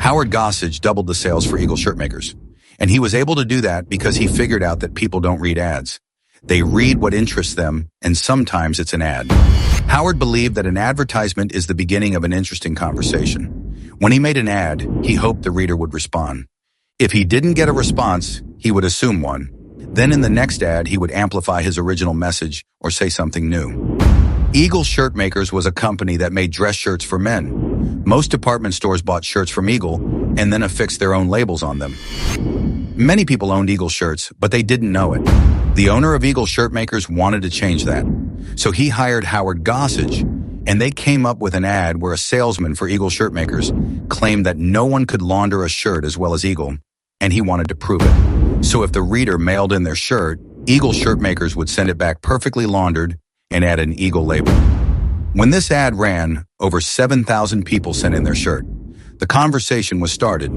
Howard Gossage doubled the sales for Eagle Shirtmakers. And he was able to do that because he figured out that people don't read ads. They read what interests them, and sometimes it's an ad. Howard believed that an advertisement is the beginning of an interesting conversation. When he made an ad, he hoped the reader would respond. If he didn't get a response, he would assume one. Then in the next ad, he would amplify his original message or say something new. Eagle Shirtmakers was a company that made dress shirts for men. Most department stores bought shirts from Eagle and then affixed their own labels on them. Many people owned Eagle shirts, but they didn't know it. The owner of Eagle Shirtmakers wanted to change that. So he hired Howard Gossage, and they came up with an ad where a salesman for Eagle Shirtmakers claimed that no one could launder a shirt as well as Eagle, and he wanted to prove it. So if the reader mailed in their shirt, Eagle Shirtmakers would send it back perfectly laundered and add an Eagle label. When this ad ran, over 7,000 people sent in their shirt. The conversation was started.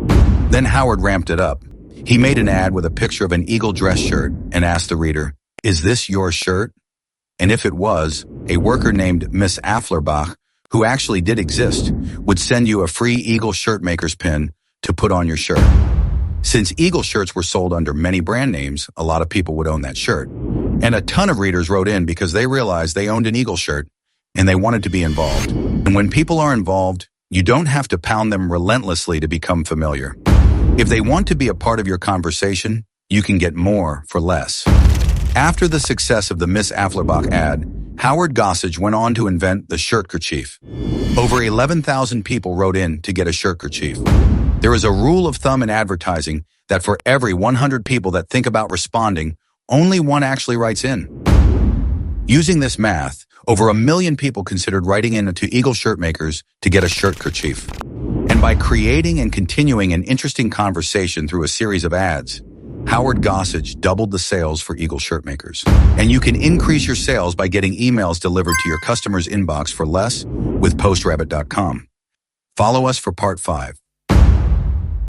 Then Howard ramped it up. He made an ad with a picture of an Eagle dress shirt and asked the reader, "Is this your shirt?" And if it was, a worker named Miss Afflerbach, who actually did exist, would send you a free Eagle Shirtmakers pin to put on your shirt. Since Eagle shirts were sold under many brand names, a lot of people would own that shirt. And a ton of readers wrote in because they realized they owned an Eagle shirt and they wanted to be involved. And when people are involved, you don't have to pound them relentlessly to become familiar. If they want to be a part of your conversation, you can get more for less. After the success of the Miss Afflerbach ad, Howard Gossage went on to invent the shirtkerchief. Over 11,000 people wrote in to get a shirtkerchief. There is a rule of thumb in advertising that for every 100 people that think about responding, only one actually writes in. Using this math, over 1 million people considered writing in to Eagle Shirtmakers to get a shirtkerchief. And by creating and continuing an interesting conversation through a series of ads, Howard Gossage doubled the sales for Eagle Shirtmakers. And you can increase your sales by getting emails delivered to your customer's inbox for less with postrabbit.com. Follow us for part 5.